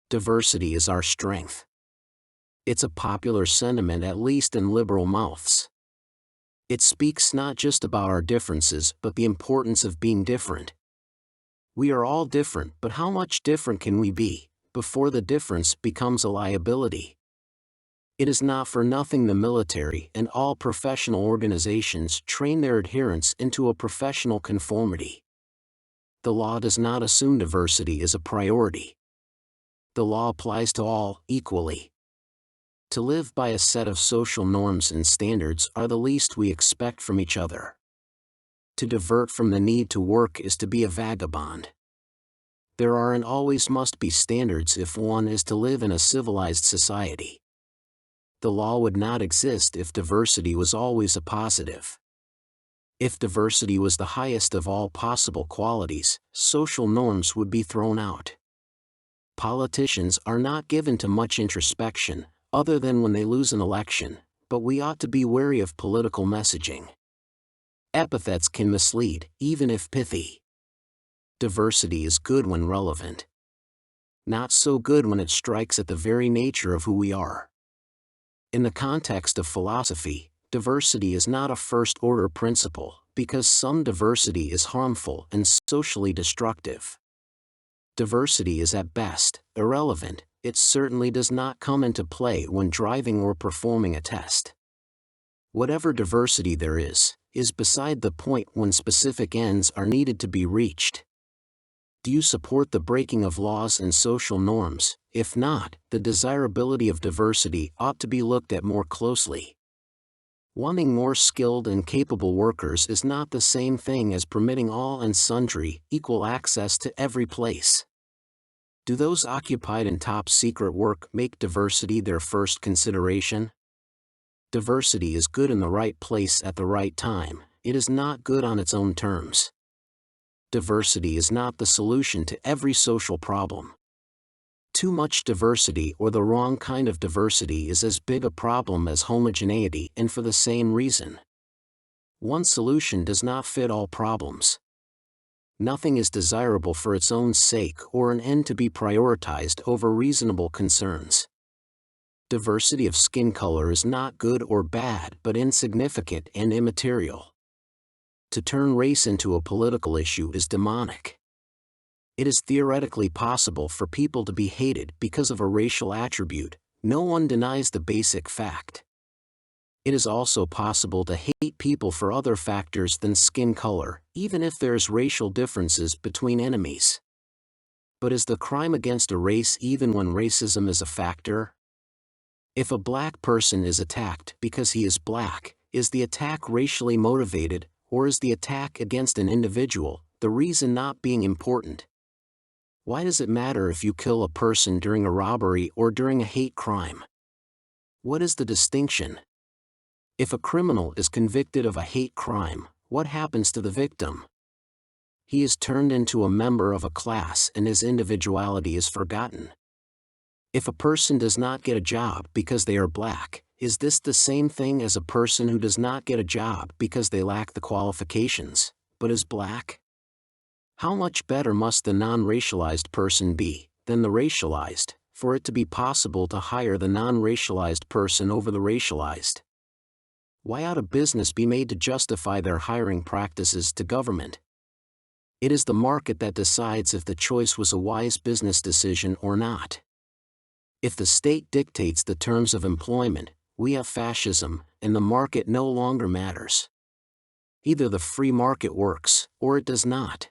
Diversity is our strength. It's a popular sentiment, at least in liberal mouths. It speaks not just about our differences but the importance of being different. We are all different, but how much different can we be before the difference becomes a liability? It is not for nothing the military and all professional organizations train their adherents into a professional conformity. The law does not assume diversity is a priority. The law applies to all equally. To live by a set of social norms and standards are the least we expect from each other. To divert from the need to work is to be a vagabond. There are and always must be standards if one is to live in a civilized society. The law would not exist if diversity was always a positive. If diversity was the highest of all possible qualities, social norms would be thrown out. Politicians are not given to much introspection, other than when they lose an election, but we ought to be wary of political messaging. Epithets can mislead, even if pithy. Diversity is good when relevant. Not so good when it strikes at the very nature of who we are. In the context of philosophy, diversity is not a first-order principle, because some diversity is harmful and socially destructive. Diversity is at best irrelevant. It certainly does not come into play when driving or performing a test. Whatever diversity there is beside the point when specific ends are needed to be reached. Do you support the breaking of laws and social norms? If not, the desirability of diversity ought to be looked at more closely. Wanting more skilled and capable workers is not the same thing as permitting all and sundry equal access to every place. Do those occupied in top-secret work make diversity their first consideration? Diversity is good in the right place at the right time. It is not good on its own terms. Diversity is not the solution to every social problem. Too much diversity or the wrong kind of diversity is as big a problem as homogeneity, and for the same reason. One solution does not fit all problems. Nothing is desirable for its own sake or an end to be prioritized over reasonable concerns. Diversity of skin color is not good or bad but insignificant and immaterial. To turn race into a political issue is demonic. It is theoretically possible for people to be hated because of a racial attribute. No one denies the basic fact. It is also possible to hate people for other factors than skin color, even if there's racial differences between enemies. But is the crime against a race even when racism is a factor? If a black person is attacked because he is black, is the attack racially motivated, or is the attack against an individual, the reason not being important? Why does it matter if you kill a person during a robbery or during a hate crime? What is the distinction? If a criminal is convicted of a hate crime, what happens to the victim? He is turned into a member of a class and his individuality is forgotten. If a person does not get a job because they are black, is this the same thing as a person who does not get a job because they lack the qualifications, but is black? How much better must the non-racialized person be than the racialized, for it to be possible to hire the non-racialized person over the racialized? Why ought a business be made to justify their hiring practices to government? It is the market that decides if the choice was a wise business decision or not. If the state dictates the terms of employment, we have fascism, and the market no longer matters. Either the free market works, or it does not.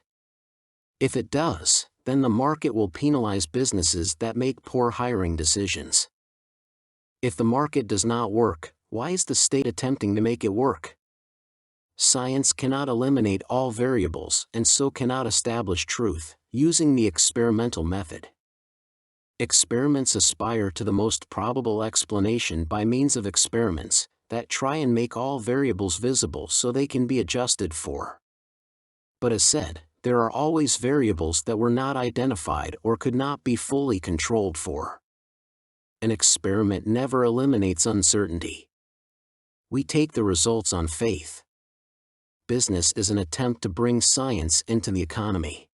If it does, then the market will penalize businesses that make poor hiring decisions. If the market does not work, why is the state attempting to make it work? Science cannot eliminate all variables and so cannot establish truth, using the experimental method. Experiments aspire to the most probable explanation by means of experiments that try and make all variables visible so they can be adjusted for. But as said, there are always variables that were not identified or could not be fully controlled for. An experiment never eliminates uncertainty. We take the results on faith. Business is an attempt to bring science into the economy.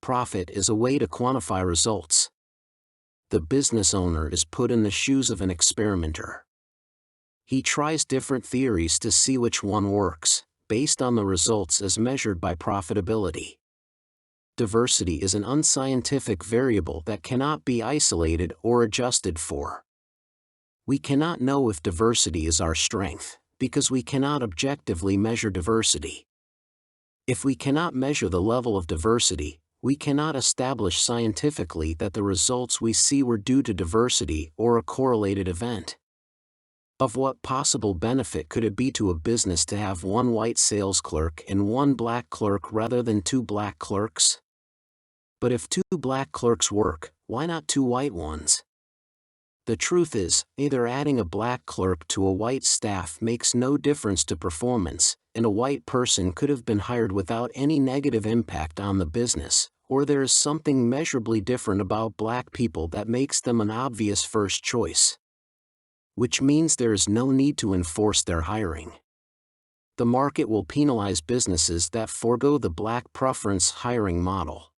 Profit is a way to quantify results. the business owner is put in the shoes of an experimenter. He tries different theories to see which one works, based on the results as measured by profitability. Diversity is an unscientific variable that cannot be isolated or adjusted for. We cannot know if diversity is our strength, because we cannot objectively measure diversity. If we cannot measure the level of diversity, we cannot establish scientifically that the results we see were due to diversity or a correlated event. Of what possible benefit could it be to a business to have one white sales clerk and one black clerk rather than two black clerks? But if two black clerks work, why not two white ones? The truth is, either adding a black clerk to a white staff makes no difference to performance, and a white person could have been hired without any negative impact on the business, or there is something measurably different about black people that makes them an obvious first choice. Which means there is no need to enforce their hiring. The market will penalize businesses that forego the black preference hiring model.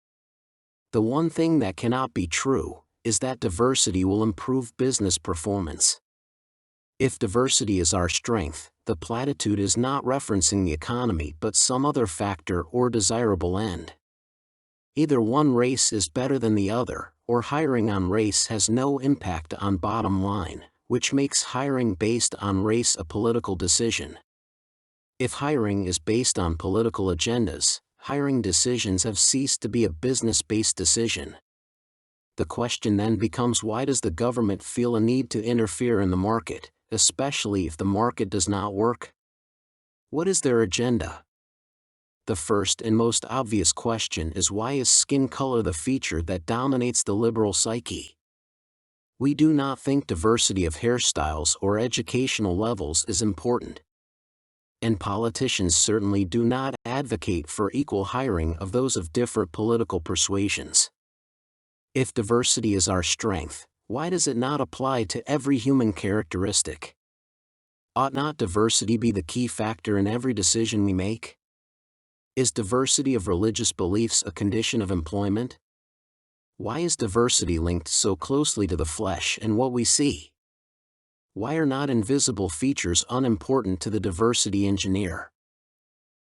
The one thing that cannot be true is that diversity will improve business performance. If diversity is our strength, the platitude is not referencing the economy but some other factor or desirable end. Either one race is better than the other, or hiring on race has no impact on bottom line, which makes hiring based on race a political decision. If hiring is based on political agendas, hiring decisions have ceased to be a business-based decision. The question then becomes, why does the government feel a need to interfere in the market, especially if the market does not work? What is their agenda? The first and most obvious question is, why is skin color the feature that dominates the liberal psyche? We do not think diversity of hairstyles or educational levels is important. And politicians certainly do not advocate for equal hiring of those of different political persuasions. If diversity is our strength, why does it not apply to every human characteristic? Ought not diversity be the key factor in every decision we make? Is diversity of religious beliefs a condition of employment? Why is diversity linked so closely to the flesh and what we see? Why are not invisible features unimportant to the diversity engineer?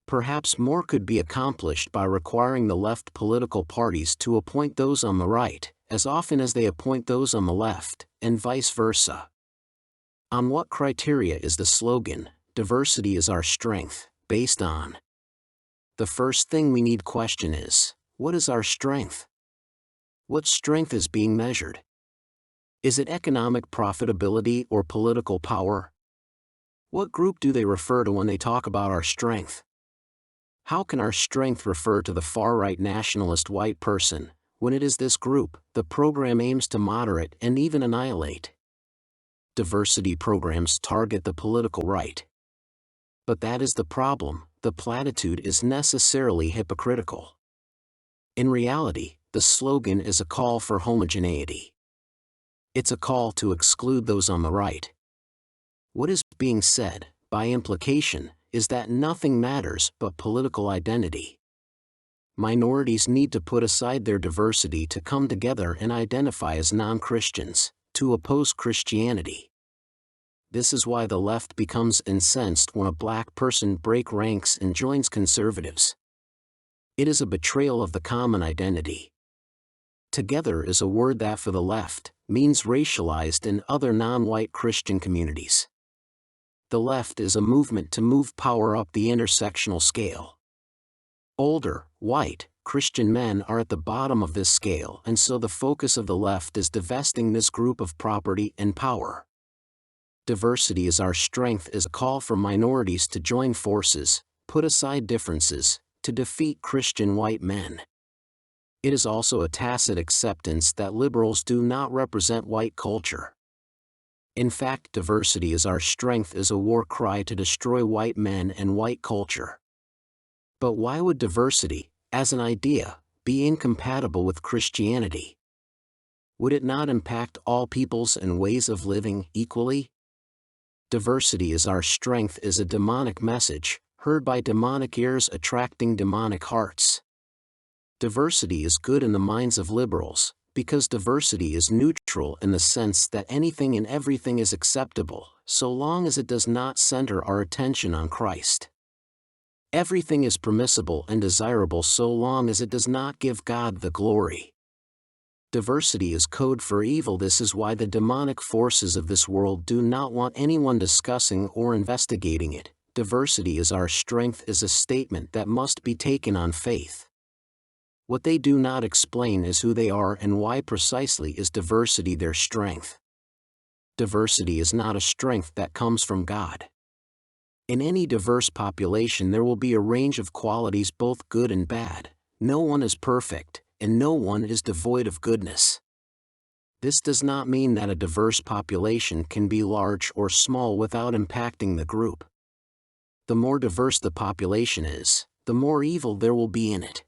Perhaps more could be accomplished by requiring the left political parties to appoint those on the right, as often as they appoint those on the left, and vice versa. On what criteria is the slogan, "Diversity is our strength," based on? The first thing we need question is, what is our strength? What strength is being measured? Is it economic profitability or political power? What group do they refer to when they talk about our strength? How can our strength refer to the far-right nationalist white person, when it is this group the program aims to moderate and even annihilate? Diversity programs target the political right. But that is the problem, the platitude is necessarily hypocritical. In reality, the slogan is a call for homogeneity. It's a call to exclude those on the right. What is being said, by implication, is that nothing matters but political identity. Minorities need to put aside their diversity to come together and identify as non-Christians, to oppose Christianity. This is why the left becomes incensed when a black person breaks ranks and joins conservatives. It is a betrayal of the common identity. Together is a word that for the left means racialized and other non-white Christian communities. The left is a movement to move power up the intersectional scale. Older, white, Christian men are at the bottom of this scale, and so the focus of the left is divesting this group of property and power. Diversity is our strength is a call for minorities to join forces, put aside differences, to defeat Christian white men. It is also a tacit acceptance that liberals do not represent white culture. In fact, diversity is our strength is a war cry to destroy white men and white culture. But why would diversity, as an idea, be incompatible with Christianity? Would it not impact all peoples and ways of living equally? Diversity is our strength is a demonic message, heard by demonic ears attracting demonic hearts. Diversity is good in the minds of liberals, Because diversity is neutral in the sense that anything and everything is acceptable, so long as it does not center our attention on Christ. Everything is permissible and desirable so long as it does not give God the glory. Diversity is code for evil. This is why the demonic forces of this world do not want anyone discussing or investigating it. Diversity is our strength is a statement that must be taken on faith. What they do not explain is who they are and why precisely is diversity their strength. Diversity is not a strength that comes from God. In any diverse population there will be a range of qualities, both good and bad. No one is perfect, and no one is devoid of goodness. This does not mean that a diverse population can be large or small without impacting the group. The more diverse the population is, the more evil there will be in it.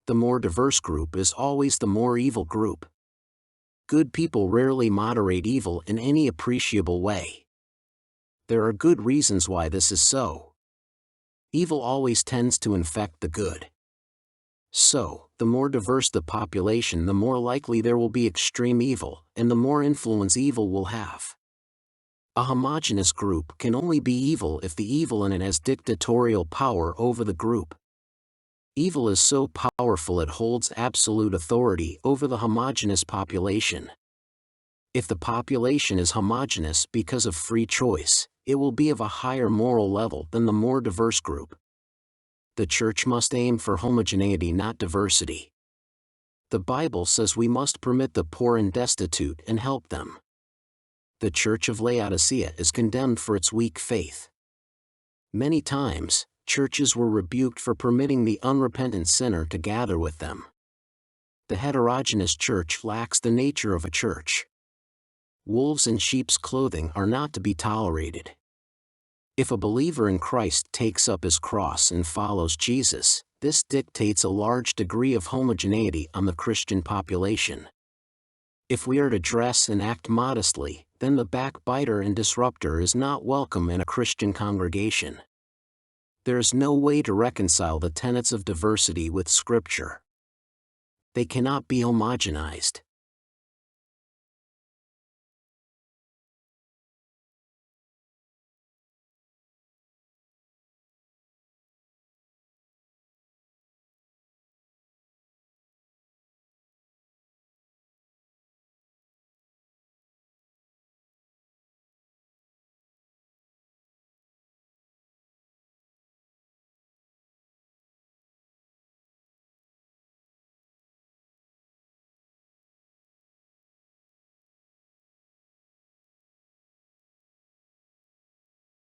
The more diverse group is always the more evil group. Good people rarely moderate evil in any appreciable way. There are good reasons why this is so. Evil always tends to infect the good. So, the more diverse the population, the more likely there will be extreme evil, and the more influence evil will have. A homogeneous group can only be evil if the evil in it has dictatorial power over the group. Evil is so powerful it holds absolute authority over the homogeneous population. If the population is homogeneous because of free choice, it will be of a higher moral level than the more diverse group. The church must aim for homogeneity, not diversity. The Bible says we must permit the poor and destitute and help them. The Church of Laodicea is condemned for its weak faith. Many times, churches were rebuked for permitting the unrepentant sinner to gather with them. The heterogeneous church lacks the nature of a church. Wolves in sheep's clothing are not to be tolerated. If a believer in Christ takes up his cross and follows Jesus, this dictates a large degree of homogeneity on the Christian population. If we are to dress and act modestly, then the backbiter and disruptor is not welcome in a Christian congregation. There is no way to reconcile the tenets of diversity with Scripture. They cannot be homogenized.